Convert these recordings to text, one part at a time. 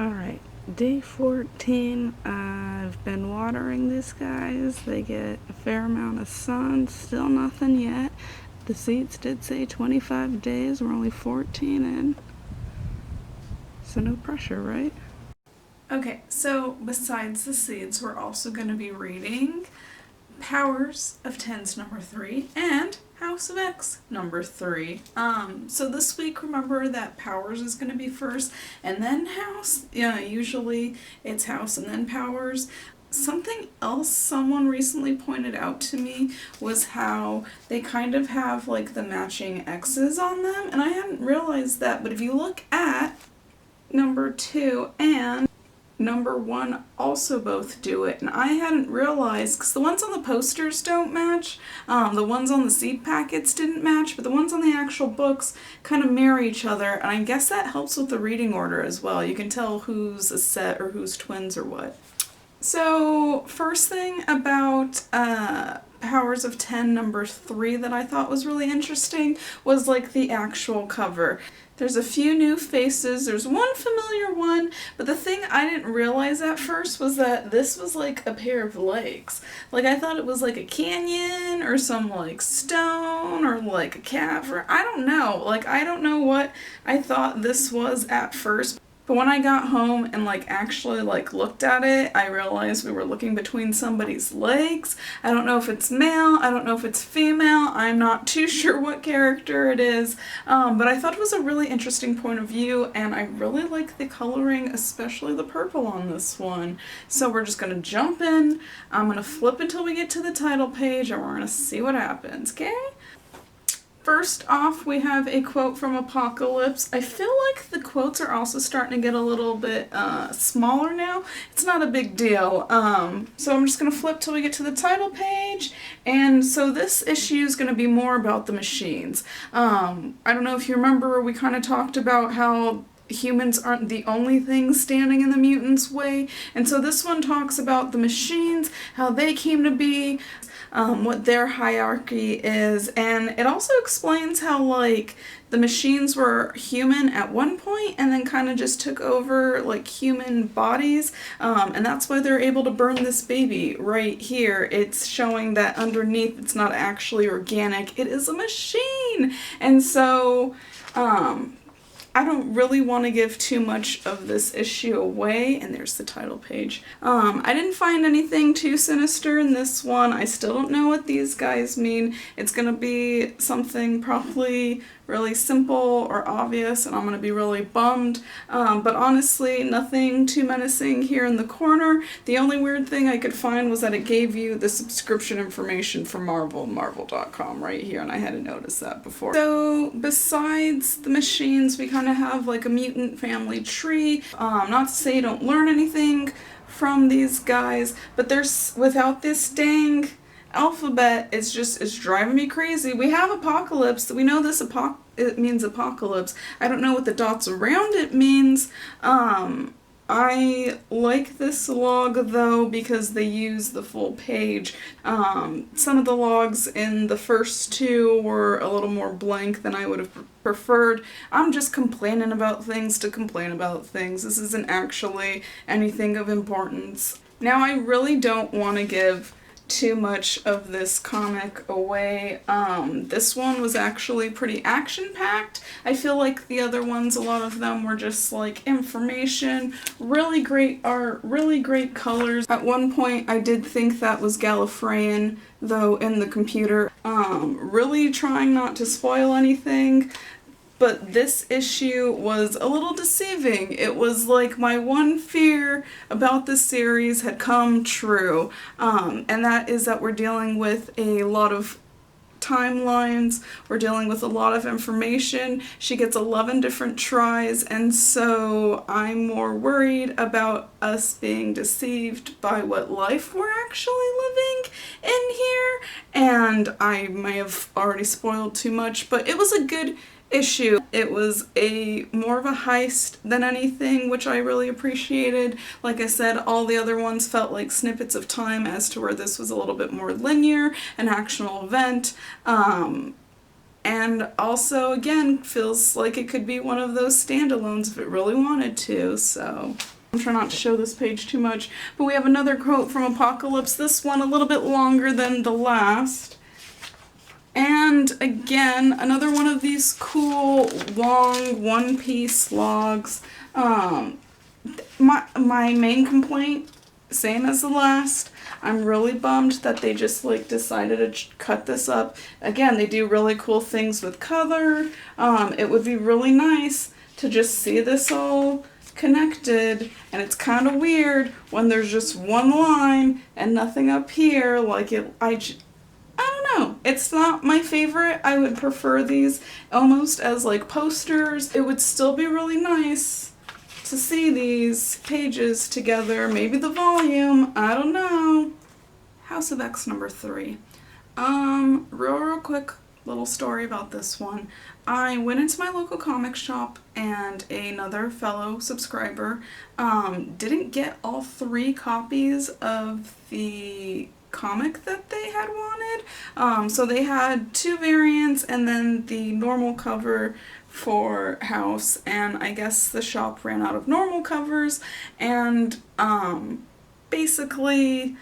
Alright, day 14, I've been watering these guys. They get a fair amount of sun, still nothing yet. The seeds did say 25 days, we're only 14 in. So no pressure, right? Okay, so besides the seeds, we're also going to be reading Powers of Tens number 3 and House of X number 3. So this week, remember that Powers is going to be first and then House. Yeah, usually it's House and then Powers. Something else someone recently pointed out to me was how they kind of have like the matching X's on them, and I hadn't realized that, but if you look at number 2 and number 1 also both do it, and I hadn't realized because the ones on the posters don't match, the ones on the seed packets didn't match, but the ones on the actual books kind of mirror each other, and I guess that helps with the reading order as well. You can tell who's a set or who's twins or what. So first thing about Powers of 10 number 3 that I thought was really interesting was like the actual cover. There's a few new faces, there's one familiar one, but the thing I didn't realize at first was that this was like a pair of legs. Like I thought it was like a canyon or some like stone or like a cavern. I don't know. Like I don't know what I thought this was at first. But when I got home and like actually like looked at it, I realized we were looking between somebody's legs. I don't know if it's male, I don't know if it's female, I'm not too sure what character it is, but I thought it was a really interesting point of view, and I really like the coloring, especially the purple on this one. So we're just going to jump in, I'm going to flip until we get to the title page, and we're going to see what happens, okay? First off, we have a quote from Apocalypse. I feel like the quotes are also starting to get a little bit smaller now. It's not a big deal. So I'm just going to flip till we get to the title page. And so this issue is going to be more about the machines. I don't know if you remember, we kind of talked about how humans aren't the only things standing in the mutants' way. And so this one talks about the machines, how they came to be, what their hierarchy is, and it also explains how like the machines were human at one point and then kind of just took over like human bodies, and that's why they're able to burn this baby right here. It's showing that underneath it's not actually organic, it is a machine. And so I don't really want to give too much of this issue away, and there's the title page. I didn't find anything too sinister in this one. I still don't know what these guys mean. It's gonna be something probably really simple or obvious, and I'm gonna be really bummed. But honestly, nothing too menacing here in the corner. The only weird thing I could find was that it gave you the subscription information for Marvel.com right here, and I hadn't noticed that before. So besides the machines, we kind of have like a mutant family tree. Not to say you don't learn anything from these guys, but there's, without this dang alphabet, it's driving me crazy. We have Apocalypse. We know this it means apocalypse. I don't know what the dots around it means. I like this log though because they use the full page. Some of the logs in the first two were a little more blank than I would have preferred. I'm just complaining about things to complain about things. This isn't actually anything of importance. Now I really don't want to give too much of this comic away. This one was actually pretty action-packed. I feel like the other ones, a lot of them were just like information, really great art, really great colors. At one point I did think that was Gallifreyan, though, in the computer. Really trying not to spoil anything, but this issue was a little deceiving. It was like my one fear about this series had come true, and that is that we're dealing with a lot of timelines, we're dealing with a lot of information. She gets 11 different tries, and so I'm more worried about us being deceived by what life we're actually living in here, and I may have already spoiled too much, but it was a good issue. It was more of a heist than anything, which I really appreciated. Like I said, all the other ones felt like snippets of time, as to where this was a little bit more linear, an actual event. And also, again, feels like it could be one of those standalones if it really wanted to, so I'm trying not to show this page too much. But we have another quote from Apocalypse, this one a little bit longer than the last. And again, another one of these cool, long, one-piece logs. My main complaint, same as the last, I'm really bummed that they just like decided to cut this up. Again, they do really cool things with color. It would be really nice to just see this all connected, and it's kind of weird when there's just one line and nothing up here. Like I don't know. It's not my favorite. I would prefer these almost as like posters. It would still be really nice to see these pages together. Maybe the volume. I don't know. House of X number 3. Real quick little story about this one. I went into my local comic shop and another fellow subscriber didn't get all 3 copies of the comic that they had wanted. So they had 2 variants and then the normal cover for House, and I guess the shop ran out of normal covers, and basically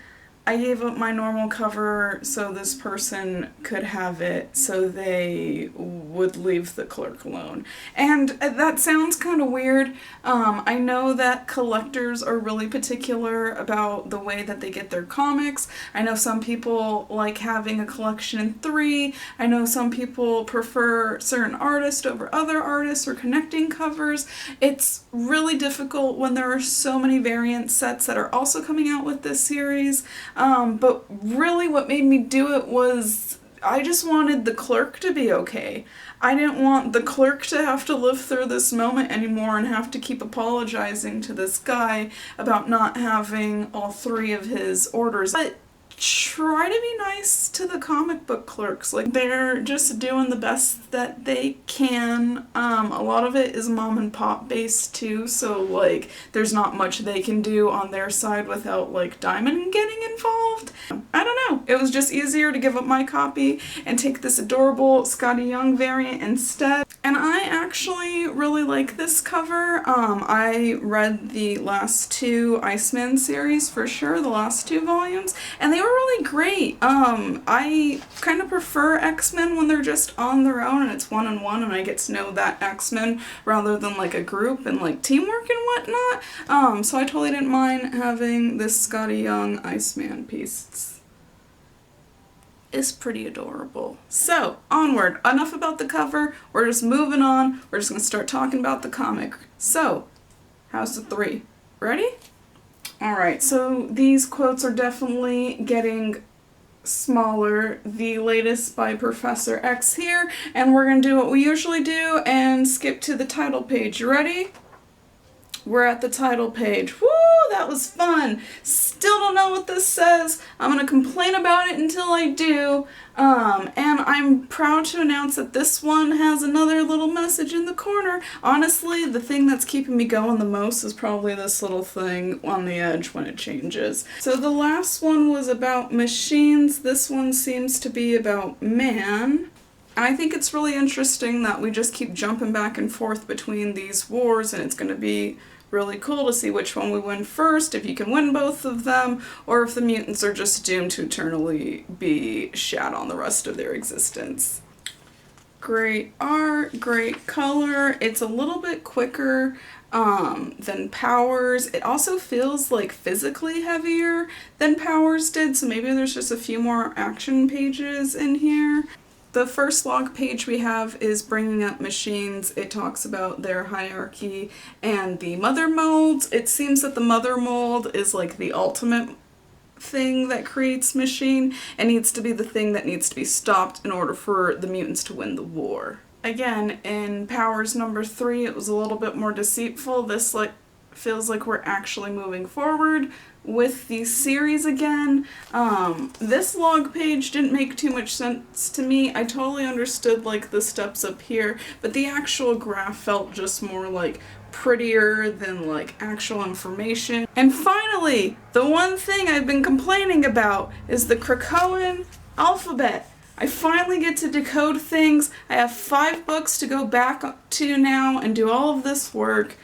I gave up my normal cover so this person could have it, so they would leave the clerk alone. And that sounds kind of weird. I know that collectors are really particular about the way that they get their comics. I know some people like having a collection in 3. I know some people prefer certain artists over other artists or connecting covers. It's really difficult when there are so many variant sets that are also coming out with this series. But really what made me do it was I just wanted the clerk to be okay. I didn't want the clerk to have to live through this moment anymore and have to keep apologizing to this guy about not having all 3 of his orders. But try to be nice to the comic book clerks. Like, they're just doing the best that they can. A lot of it is mom and pop based too, so like there's not much they can do on their side without like Diamond getting involved. I don't know. It was just easier to give up my copy and take this adorable Scotty Young variant instead. And I actually really like this cover. I read the last 2 Iceman series for sure, the last 2 volumes, and they were really great. I kind of prefer X-Men when they're just on their own and it's one-on-one and I get to know that X-Men rather than like a group and like teamwork and whatnot. So I totally didn't mind having this Scotty Young Iceman piece. Is pretty adorable. So, onward. Enough about the cover. We're just moving on. We're just going to start talking about the comic. So, House of 3. Ready? Alright, so these quotes are definitely getting smaller. The latest by Professor X here. And we're going to do what we usually do and skip to the title page. You ready? We're at the title page. Woo! That was fun. Still don't know what this says. I'm going to complain about it until I do. And I'm proud to announce that this one has another little message in the corner. Honestly, the thing that's keeping me going the most is probably this little thing on the edge when it changes. So the last one was about machines. This one seems to be about man. I think it's really interesting that we just keep jumping back and forth between these wars, and it's going to be really cool to see which one we win first, if you can win both of them, or if the mutants are just doomed to eternally be shat on the rest of their existence. Great art, great color. It's a little bit quicker than Powers. It also feels like physically heavier than Powers did, so maybe there's just a few more action pages in here. The first log page we have is bringing up machines. It talks about their hierarchy and the mother molds. It seems that the mother mold is like the ultimate thing that creates machine and needs to be the thing that needs to be stopped in order for the mutants to win the war. Again, in Powers number 3, it was a little bit more deceitful. This feels like we're actually moving forward with the series again. This log page didn't make too much sense to me. I totally understood like the steps up here, but the actual graph felt just more like prettier than like actual information. And finally, the one thing I've been complaining about is the Krakoan alphabet. I finally get to decode things. I have 5 books to go back to now and do all of this work.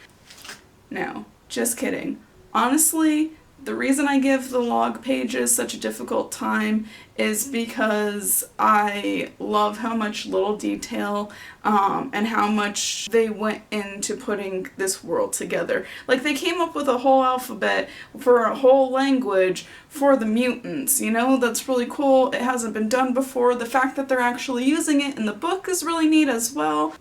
No, just kidding. Honestly, the reason I give the log pages such a difficult time is because I love how much little detail and how much they went into putting this world together. Like, they came up with a whole alphabet for a whole language for the mutants, you know? That's really cool. It hasn't been done before. The fact that they're actually using it in the book is really neat as well.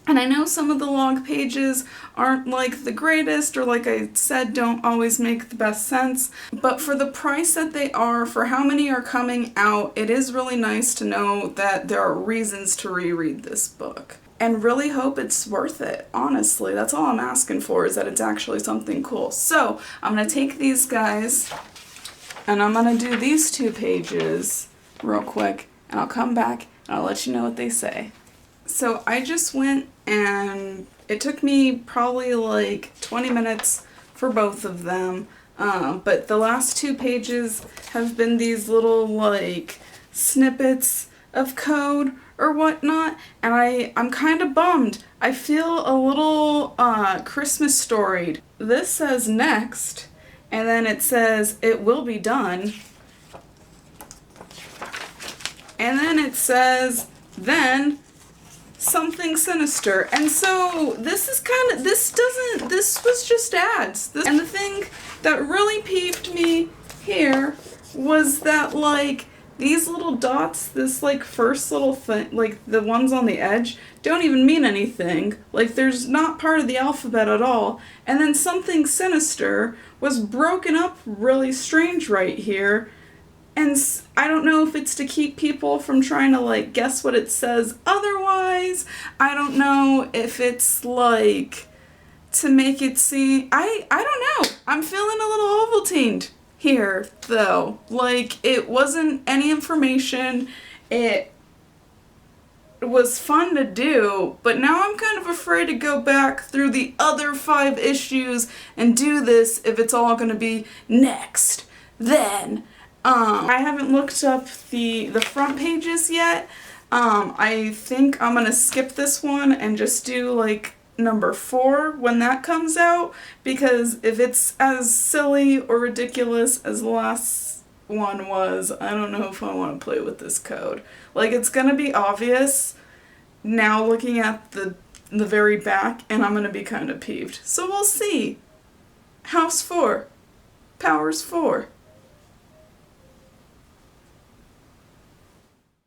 And I know some of the log pages aren't like the greatest, or like I said, don't always make the best sense, but for the price that they are, for how many are coming out, it is really nice to know that there are reasons to reread this book. And really hope it's worth it, honestly. That's all I'm asking for, is that it's actually something cool. So, I'm going to take these guys, and I'm going to do these 2 pages real quick, and I'll come back, and I'll let you know what they say. So I just went, and it took me probably like 20 minutes for both of them, but the last 2 pages have been these little like snippets of code or whatnot, and I'm kind of bummed. I feel a little Christmas storied. This says next, and then it says it will be done, and then it says then something sinister. And so this is kind of, this was just ads. And the thing that really peeved me here was that, like, these little dots, this like first little thing, like the ones on the edge, don't even mean anything. Like, there's not part of the alphabet at all. And then something sinister was broken up really strange right here. And I don't know if it's to keep people from trying to, like, guess what it says otherwise. I don't know if it's, like, to make it seem... I don't know. I'm feeling a little Ovaltined here, though. Like, it wasn't any information. It was fun to do, but now I'm kind of afraid to go back through the other 5 issues and do this if it's all going to be next, then... I haven't looked up the front pages yet. I think I'm gonna skip this one and just do like number 4 when that comes out, because if it's as silly or ridiculous as the last one was, I don't know if I want to play with this code. Like, it's gonna be obvious now looking at the very back, and I'm gonna be kind of peeved. So we'll see. House 4. Powers 4.